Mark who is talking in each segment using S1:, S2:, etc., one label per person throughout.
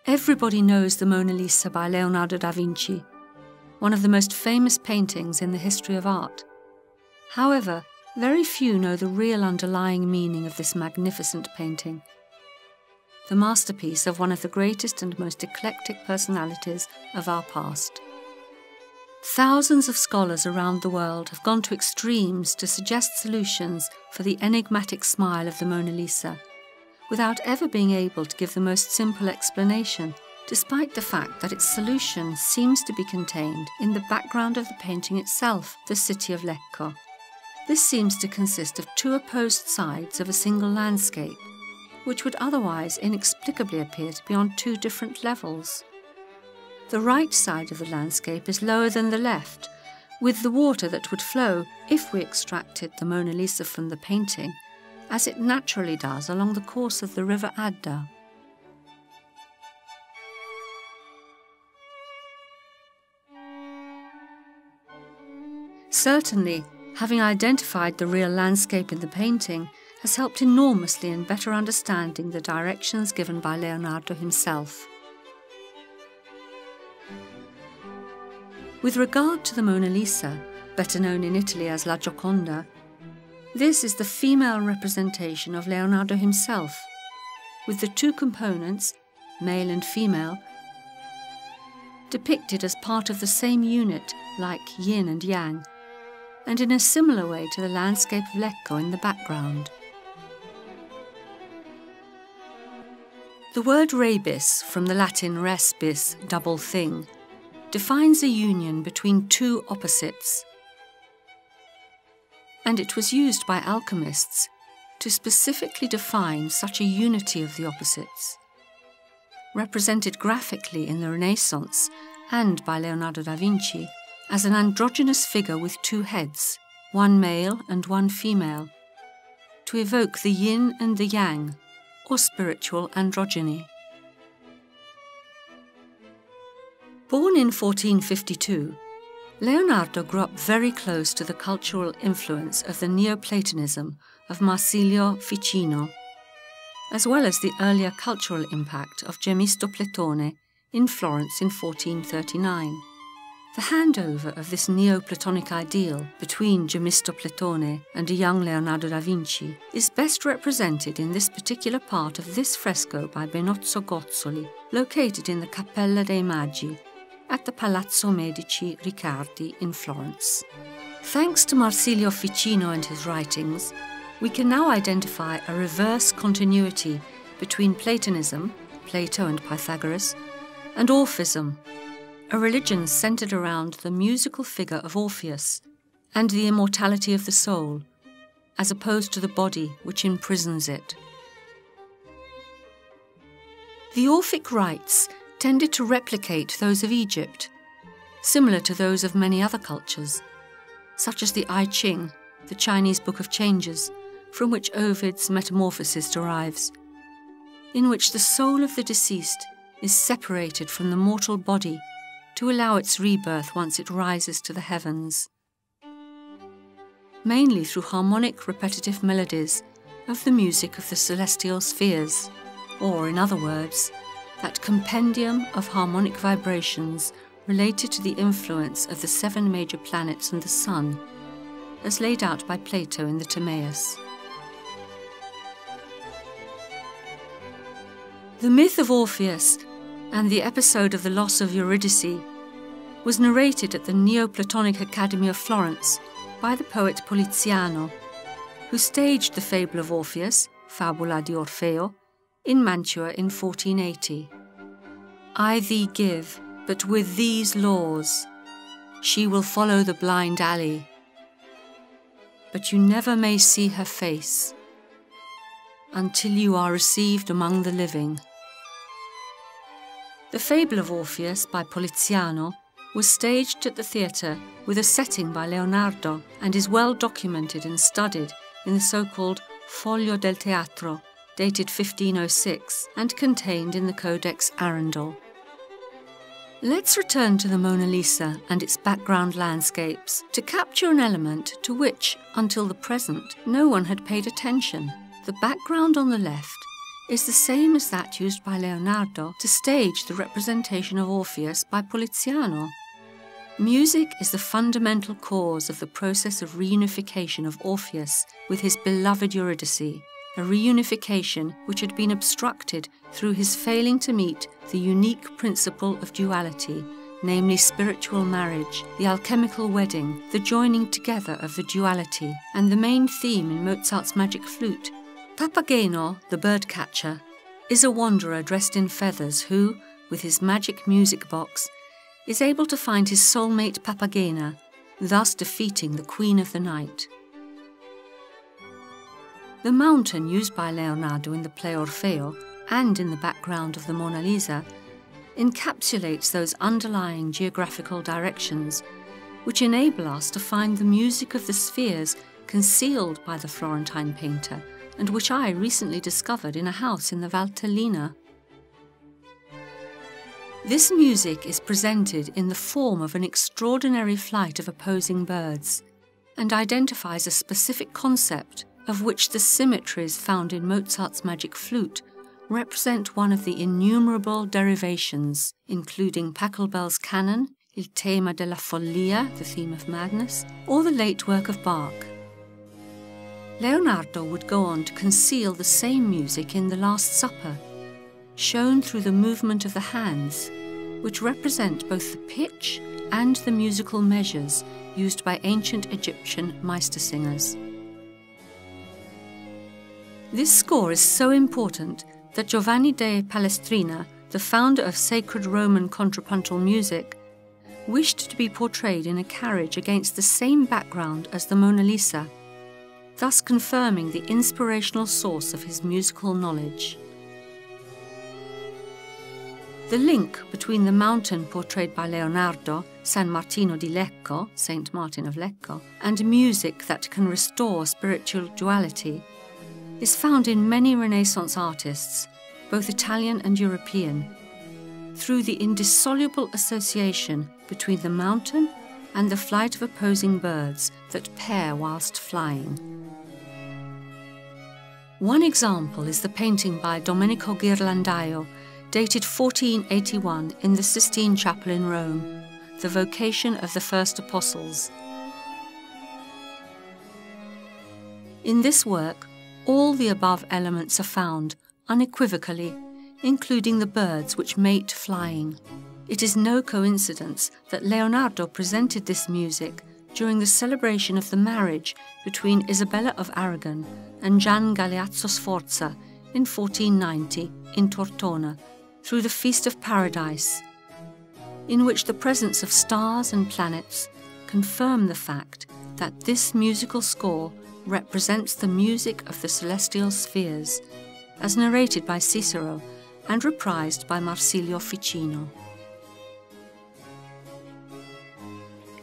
S1: Everybody knows the Mona Lisa by Leonardo da Vinci, one of the most famous paintings in the history of art. However, very few know the real underlying meaning of this magnificent painting, the masterpiece of one of the greatest and most eclectic personalities of our past. Thousands of scholars around the world have gone to extremes to suggest solutions for the enigmatic smile of the Mona Lisa, without ever being able to give the most simple explanation, despite the fact that its solution seems to be contained in the background of the painting itself, the city of Lecco. This seems to consist of two opposed sides of a single landscape, which would otherwise inexplicably appear to be on two different levels. The right side of the landscape is lower than the left, with the water that would flow if we extracted the Mona Lisa from the painting, as it naturally does along the course of the river Adda. Certainly, having identified the real landscape in the painting has helped enormously in better understanding the directions given by Leonardo himself. With regard to the Mona Lisa, better known in Italy as La Gioconda, this is the female representation of Leonardo himself, with the two components, male and female, depicted as part of the same unit like yin and yang, and in a similar way to the landscape of Lecco in the background. The word rebis, from the Latin res bis, double thing, defines a union between two opposites, and it was used by alchemists to specifically define such a unity of the opposites, represented graphically in the Renaissance and by Leonardo da Vinci as an androgynous figure with two heads, one male and one female, to evoke the yin and the yang, or spiritual androgyny. Born in 1452, Leonardo grew up very close to the cultural influence of the Neoplatonism of Marsilio Ficino, as well as the earlier cultural impact of Gemisto Platone in Florence in 1439. The handover of this Neoplatonic ideal between Gemisto Platone and a young Leonardo da Vinci is best represented in this particular part of this fresco by Benozzo Gozzoli, located in the Cappella dei Magi, at the Palazzo Medici Riccardi in Florence. Thanks to Marsilio Ficino and his writings, we can now identify a reverse continuity between Platonism, Plato and Pythagoras, and Orphism, a religion centered around the musical figure of Orpheus and the immortality of the soul, as opposed to the body which imprisons it. The Orphic rites tended to replicate those of Egypt, similar to those of many other cultures, such as the I Ching, the Chinese Book of Changes, from which Ovid's Metamorphoses derives, in which the soul of the deceased is separated from the mortal body to allow its rebirth once it rises to the heavens, mainly through harmonic repetitive melodies of the music of the celestial spheres, or, in other words, that compendium of harmonic vibrations related to the influence of the 7 major planets and the Sun, as laid out by Plato in the Timaeus. The myth of Orpheus and the episode of the loss of Eurydice was narrated at the Neoplatonic Academy of Florence by the poet Poliziano, who staged the fable of Orpheus, Fabula di Orfeo, in Mantua in 1480. I thee give, but with these laws, she will follow the blind alley, but you never may see her face until you are received among the living. The fable of Orpheus by Poliziano was staged at the theatre with a setting by Leonardo and is well documented and studied in the so-called Foglio del Teatro, dated 1506 and contained in the Codex Arundel. Let's return to the Mona Lisa and its background landscapes to capture an element to which, until the present, no one had paid attention. The background on the left is the same as that used by Leonardo to stage the representation of Orpheus by Poliziano. Music is the fundamental cause of the process of reunification of Orpheus with his beloved Eurydice, a reunification which had been obstructed through his failing to meet the unique principle of duality, namely spiritual marriage, the alchemical wedding, the joining together of the duality, and the main theme in Mozart's Magic Flute. Papageno, the bird-catcher, is a wanderer dressed in feathers who, with his magic music box, is able to find his soulmate Papagena, thus defeating the Queen of the Night. The mountain used by Leonardo in the play Orfeo and in the background of the Mona Lisa encapsulates those underlying geographical directions which enable us to find the music of the spheres concealed by the Florentine painter and which I recently discovered in a house in the Valtellina. This music is presented in the form of an extraordinary flight of opposing birds and identifies a specific concept of which the symmetries found in Mozart's Magic Flute represent one of the innumerable derivations, including Pachelbel's Canon, Il tema della follia, the theme of madness, or the late work of Bach. Leonardo would go on to conceal the same music in The Last Supper, shown through the movement of the hands, which represent both the pitch and the musical measures used by ancient Egyptian Meistersingers. This score is so important that Giovanni de Palestrina, the founder of sacred Roman contrapuntal music, wished to be portrayed in a carriage against the same background as the Mona Lisa, thus confirming the inspirational source of his musical knowledge. The link between the mountain portrayed by Leonardo, San Martino di Lecco, Saint Martin of Lecco, and music that can restore spiritual duality is found in many Renaissance artists, both Italian and European, through the indissoluble association between the mountain and the flight of opposing birds that pair whilst flying. One example is the painting by Domenico Ghirlandaio, dated 1481 in the Sistine Chapel in Rome, The Vocation of the First Apostles. In this work, all the above elements are found, unequivocally, including the birds which mate flying. It is no coincidence that Leonardo presented this music during the celebration of the marriage between Isabella of Aragon and Gian Galeazzo Sforza in 1490 in Tortona, through the Feast of Paradise, in which the presence of stars and planets confirm the fact that this musical score represents the music of the celestial spheres, as narrated by Cicero and reprised by Marsilio Ficino.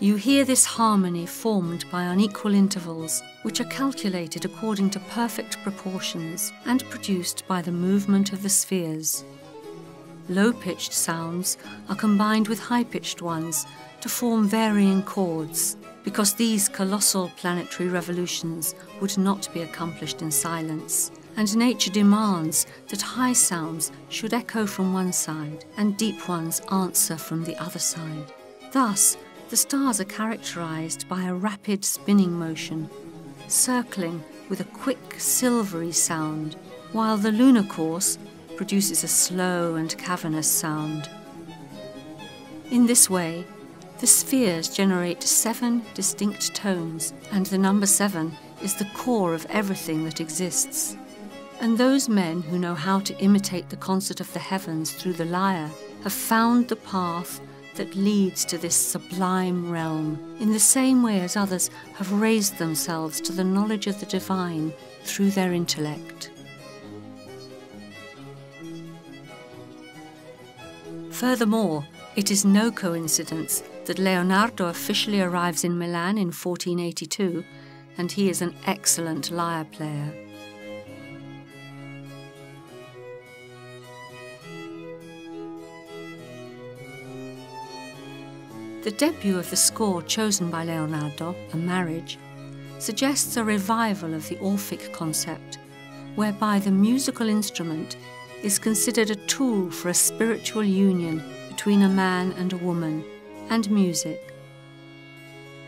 S1: You hear this harmony formed by unequal intervals, which are calculated according to perfect proportions and produced by the movement of the spheres. Low-pitched sounds are combined with high-pitched ones to form varying chords, because these colossal planetary revolutions would not be accomplished in silence, and nature demands that high sounds should echo from one side and deep ones answer from the other side. Thus, the stars are characterized by a rapid spinning motion, circling with a quick silvery sound, while the lunar course produces a slow and cavernous sound. In this way, the spheres generate 7 distinct tones, and the number 7 is the core of everything that exists. And those men who know how to imitate the concert of the heavens through the lyre have found the path that leads to this sublime realm, in the same way as others have raised themselves to the knowledge of the divine through their intellect. Furthermore, it is no coincidence that Leonardo officially arrives in Milan in 1482, and he is an excellent lyre player. The debut of the score chosen by Leonardo, A Marriage, suggests a revival of the Orphic concept, whereby the musical instrument is considered a tool for a spiritual union between a man and a woman, and music.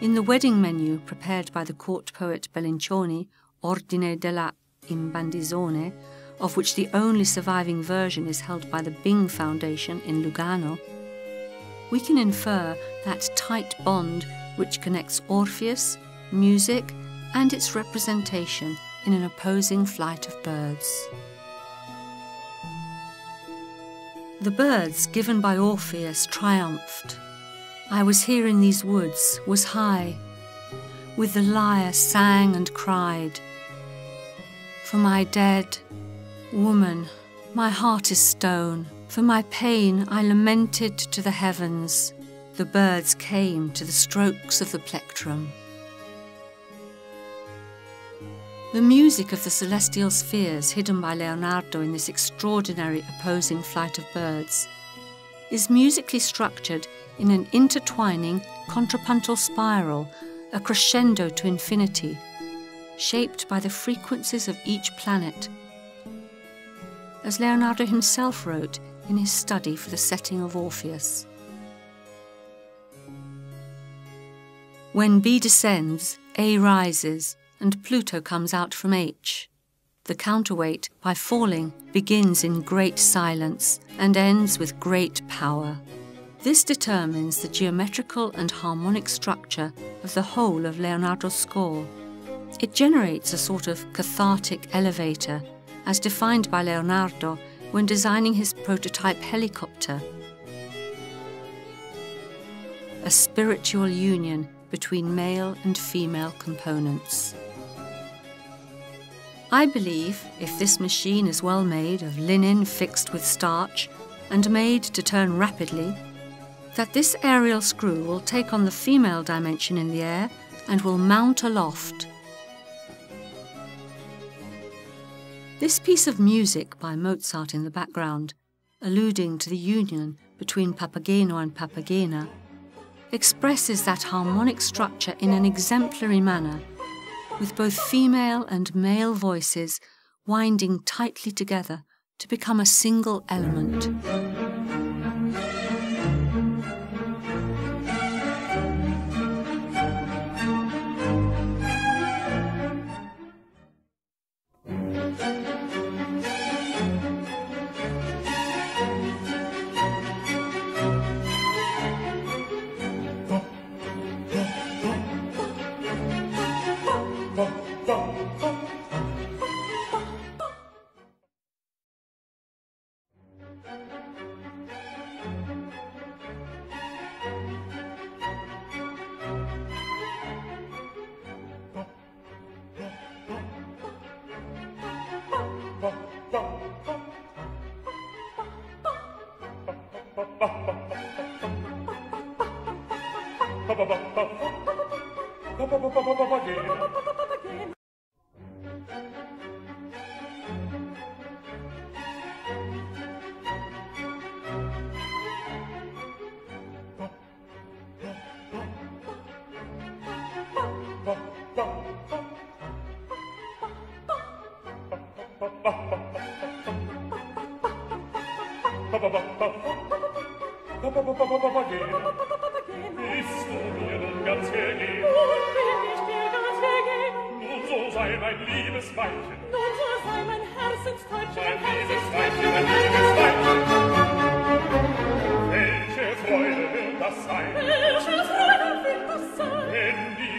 S1: In the wedding menu prepared by the court poet Bellincioni, Ordine della Imbandizone, of which the only surviving version is held by the Bing Foundation in Lugano, we can infer that tight bond which connects Orpheus, music, and its representation in an opposing flight of birds. The birds given by Orpheus triumphed. I was here in these woods, was high, with the lyre sang and cried. For my dead woman, my heart is stone. For my pain I lamented to the heavens. The birds came to the strokes of the plectrum. The music of the celestial spheres hidden by Leonardo in this extraordinary opposing flight of birds is musically structured in an intertwining contrapuntal spiral, a crescendo to infinity, shaped by the frequencies of each planet, as Leonardo himself wrote in his study for the setting of Orpheus. When B descends, A rises, and Pluto comes out from H. The counterweight, by falling, begins in great silence and ends with great power. This determines the geometrical and harmonic structure of the whole of Leonardo's score. It generates a sort of cathartic elevator, as defined by Leonardo when designing his prototype helicopter. A spiritual union between male and female components. I believe, if this machine is well made of linen fixed with starch and made to turn rapidly, that this aerial screw will take on the female dimension in the air and will mount aloft. This piece of music by Mozart in the background, alluding to the union between Papageno and Papagena, expresses that harmonic structure in an exemplary manner, with both female and male voices winding tightly together to become a single element.
S2: Bist du mir nun ganz vergeben? Nun so sei mein liebes Weibchen.
S3: Nun so sei mein Herzenstäubchen.
S2: Mein liebes Weibchen, mein liebes Weibchen. Welche Freude wird das sein?
S3: Welche Freude wird das sein?
S2: Wenn die